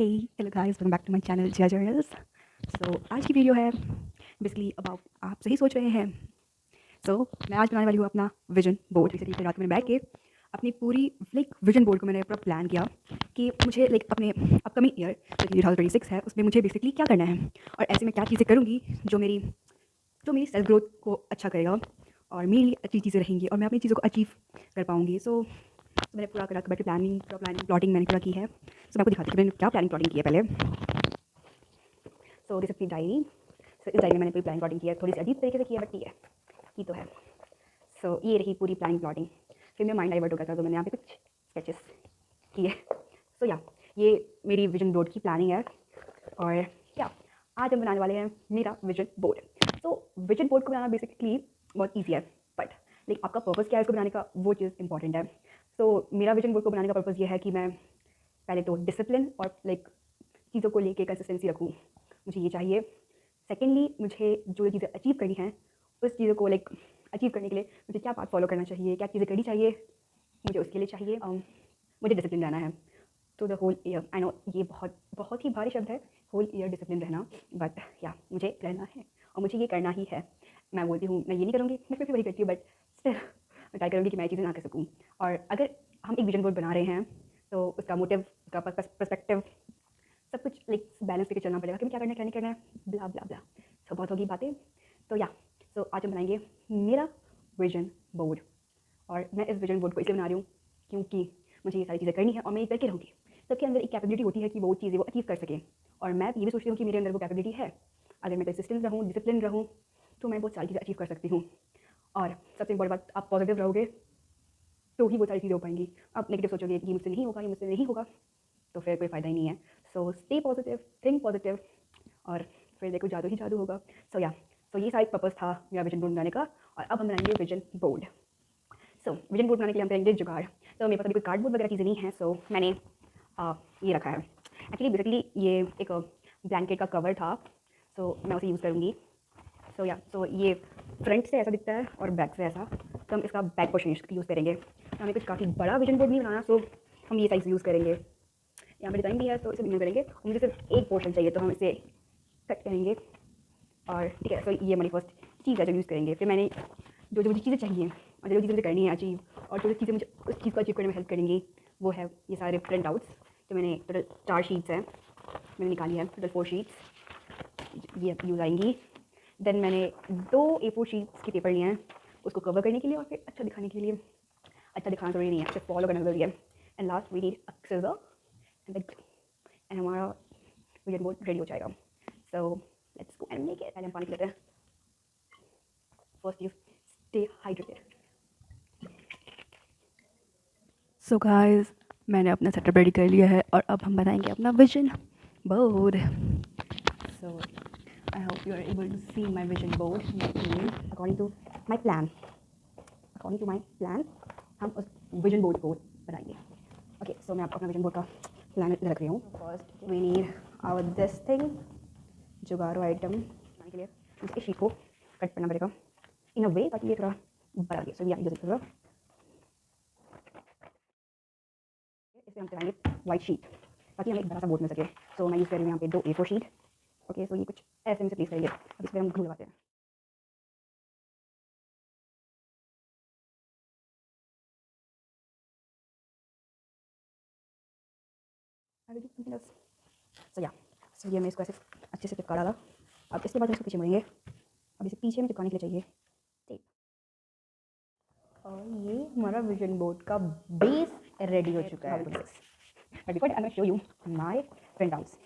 Hey hello guys, welcome back to my channel Jiya journals. So आज की video है basically about आप सही सोच रहे हैं। मैं आज बनाने वाली हूँ अपना विजन बोर्ड। बेसिकली फिर रात में बैठ के अपनी पूरी विजन बोर्ड को मैंने पूरा प्लान किया कि मुझे अपने अपकमिंग ईयर जो कि 2026 है उसमें मुझे बेसिकली क्या करना है और ऐसे में क्या चीज़ें करूँगी जो मेरी सेल्फ ग्रोथ को अच्छा करेगा और मेरे लिए अच्छी चीज़ें रहेंगी और मैं अपनी चीज़ों को अचीव कर पाऊँगी। मैंने पूरा करा बैठे प्लानिंग प्लॉटिंग मैंने पूरा की है। मैं आपको दिखाती हूँ कि मैंने क्या प्लानिंग प्लॉटिंग की है पहले। दिस अपनी डायरी। इस डायरी में मैंने पूरी प्लानिंग प्लॉटिंग की है, थोड़ी सी अजीब तरीके से की है बट ठीक है, की तो है। ये रही पूरी प्लानिंग प्लॉटिंग। फिर मैं माइंड डाइवर्ट हो गया था तो मैंने यहाँ पे कुछ स्केचेस किए। ये मेरी विजन बोर्ड की प्लानिंग है। और क्या आज हम बनाने वाले हैं मेरा विजन बोर्ड। विजन बोर्ड को बनाना बेसिकली बहुत ईजी है, बट आपका पर्पज़ क्या है इसको बनाने का, वो चीज़ इंपॉर्टेंट है। मेरा विजन बोर्ड को बनाने का पर्पज़ ये है कि मैं पहले तो डिसिप्लिन और चीज़ों को लेके कंसिस्टेंसी रखूँ, मुझे ये चाहिए। सेकेंडली, मुझे जो चीज़ें अचीव करनी है उस चीज़ों को अचीव करने के लिए मुझे क्या पाथ फॉलो करना चाहिए, क्या चीज़ें करनी चाहिए, मुझे उसके लिए चाहिए मुझे डिसिप्लिन रहना है। तो the whole year, I know ये बहुत बहुत ही भारी शब्द है, होल ईयर डिसिप्लिन रहना, बट या मुझे रहना है और मुझे ये करना ही है। मैं बोलती हूँ मैं ये नहीं करूँगी, मैं फिर भी वही करती हूँ, बट स्टिल मैं ट्राई करूँगी कि मैं ये चीज़ें ना कर सकूँ। और अगर हम एक विजन बोर्ड बना रहे हैं तो उसका मोटिव, उसका पर्सपेक्टिव, सब कुछ बैलेंस लेके चलना पड़ेगा कि क्या करना है, क्या नहीं करना है, ब्ला ब्ला ब्ला। बहुत होगी बातें। आज हम बनाएंगे मेरा विजन बोर्ड। और मैं इस विजन बोर्ड को इसलिए बना रही हूँ क्योंकि मुझे ये सारी चीज़ें करनी है और मैं ये करके रहूँगी। सबके अंदर एक कैपेबिलिटी होती है कि वो चीज़ें वो अचीव कर सकें, और मैं ये भी सोचती हूँ कि मेरे अंदर वो कैपेबिलिटी है। अगर मैं कंसिस्टेंट रहूँ, डिसिप्लिन रहूँ, तो मैं बहुत सारी चीज़ें अचीव कर सकती हूँ। और सबसे इम्पोर्टेंट बात, आप पॉजिटिव रहोगे तो ही वो सारी चीज़ें हो पाएंगी। आप नेगेटिव सोचोगे ये मुझसे नहीं होगा, ये मुझसे नहीं होगा, तो फिर कोई फ़ायदा ही नहीं है। स्टे पॉजिटिव, थिंक पॉजिटिव, और फिर देखो जादू ही जादू होगा। ये सारा एक पर्पज़ था मेरा विजन बोर्ड बनाने का। और अब हम बनाएंगे विजन बोर्ड। विजन बोर्ड बनाने के लिए हम करेंगे जुगाड़। मेरे पास अभी कोई कार्डबोर्ड वगैरह चीज़ें नहीं है, मैंने ये रखा है। एक्चुअली बेसिकली ये एक ब्लैंकेट का कवर था, मैं उसे यूज़ करूँगी। ये फ्रंट से ऐसा दिखता है और बैक से ऐसा, तो हम इसका बैक पोर्शन यूज़ करेंगे। हमें कुछ काफ़ी बड़ा विजन बोर्ड नहीं बनाना, हम ये साइज़ यूज़ करेंगे। यहाँ पर डिज़ाइन भी है तो इसे यूज़ करेंगे। मुझे सिर्फ एक पोर्शन चाहिए तो हम इसे कट करेंगे। और ठीक है, ये हमारी फर्स्ट चीज़ है जो यूज़ करेंगे। फिर मैंने जो जो मुझे चीज़ें चाहिए और जो चीज़ें मुझे करनी है अचीव, और जो चीज़ें मुझे उस चीज़ को अचीव करने में हेल्प करेंगी, वो है ये सारे प्रिंट आउट्स। तो मैंने टोटल 4 शीट्स हैं, मैंने निकाली है, टोटल 4 शीट्स ये यूज़ आएंगी। देन मैंने 2 A4 शीट्स के पेपर लिए हैं उसको कवर करने के लिए, और फिर अच्छा दिखाने के लिए। अच्छा दिखाना ज़रूरी नहीं है, सिर्फ फॉलो करना ज़रूरी है। And last we need a scissor and हमारा विजन बोर्ड रेडी हो जाएगा। Let's go and make it. पहले हम पानी पी लेते हैं। First you stay hydrated. Guys, मैंने अपना सेटअप रेडी कर लिया है और अब हम बनाएंगे अपना vision board. I hope you are able to see my vision board. According to my plan हम उस विजन बोर्ड को बनाएंगे। मैं आपको अपना विजन बोर्ड का प्लान रख रही हूँ। First we need our this thing, जुगाड़ो आइटम बनाने के लिए मुझे इस शीट को कट करना पड़ेगा इन अ वे ताकि ये थोड़ा बड़ा लगे। इसे हम चलाएंगे वाइट शीट ताकि हमें एक बड़ा सा बोर्ड मिल सके। मैं यूज़ कर रही हूँ यहाँ पे 2 A4 शीट। ये कुछ ऐसे में से प्लेस करेंगे। अब इस पर हम ग्लू लगाते हैं। ये मैं इसको ऐसे अच्छे से चिपका डाला। अब इसके बाद हम इसको पीछे मुड़ेंगे। अब इसे पीछे में चिपकाने के लिए चाहिए टेप। और ये हमारा विजन बोर्ड का बेस रेडी हो चुका है। But before I am show you my print outs.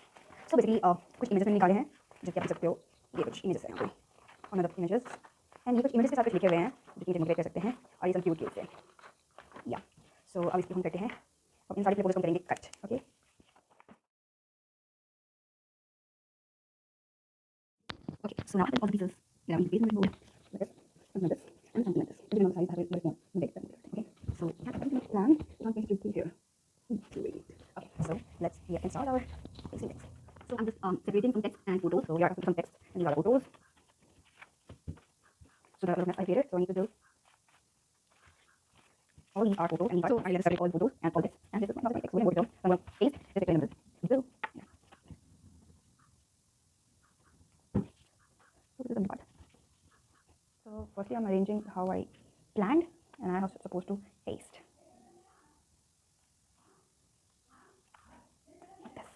Basically कुछ इमेजेस मैंने निकाले हैं, जैसे आप देख सकते हो। ये कुछ इमेजेस हैं यहाँ पे, और इमेजेस एंड ये कुछ इमेजेस के साथ कुछ लिखे हुए हैं जो चीज़ें मोटिवेट कर सकते हैं, और ये सब क्यूट क्यूट है। अब इसको हम करते हैं, अब इन सारी फोटोज को करेंगे cut. Now I have all the pieces that I'm using with like this, something like this, and something like this. Depending on the size, have it very small, big, something like that. I have everything planned. I'm going to do here. Great. Let's start our basic text. I'm just separating some text and photos. We are some text and these are the photos. There are a lot of mess I created, so I need to do all these are photos, and these are I separate all the photos and all text. And this is not the text. We're going to paste this picture in the middle. Blue. firstly I'm arranging how I planned, and I was supposed to paste like this.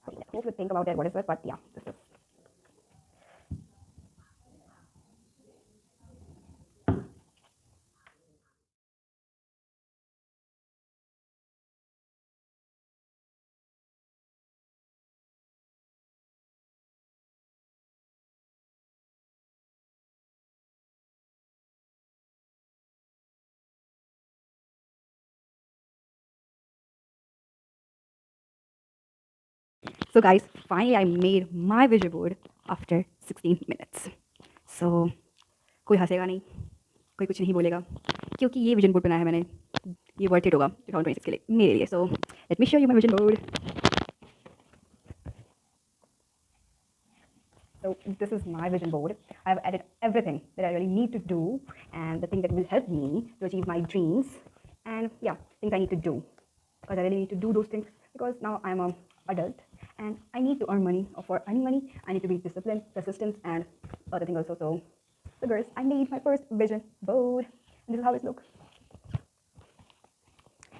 I hope you think about it, what is it, but yeah, this is. So guys, finally I made my vision board after 16 minutes. So कोई हंसेगा नहीं, कोई कुछ नहीं बोलेगा, क्योंकि ये vision board बनाया है मैंने, ये वर्थ इट होगा 2026 के लिए मेरे लिए. So let me show you my vision board. So this is my vision board. I've added everything that I really need to do, and the thing that will help me to achieve my dreams, and yeah, things I need to do, because I really need to do those things, because now I'm an adult and I need to earn money. Or for earning money, I need to be disciplined, persistent, and other things also. So girls, I made my first vision board, and this is how it looks.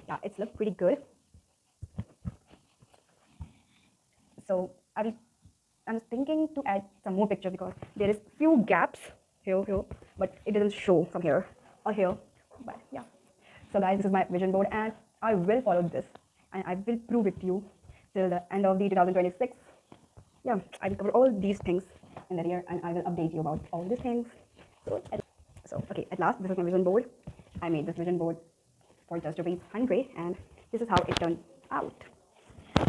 Yeah, it's looked pretty good. So I'm thinking to add some more pictures, because there is few gaps here, but it doesn't show from here or here. But yeah. So guys, this is my vision board, and I will follow this, and I will prove it to you till the end of the 2026. Yeah, I will cover all these things in the year, and I will update you about all these things. So okay, at last, this is my vision board. I made this vision board for just rupees 100, and this is how it turned out.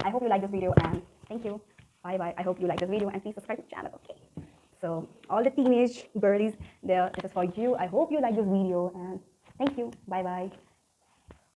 I hope you like this video, and thank you. Bye bye. I hope you like this video, and please subscribe to the channel. Okay. So all the teenage girlies there, this is for you. I hope you like this video, and thank you. Bye bye.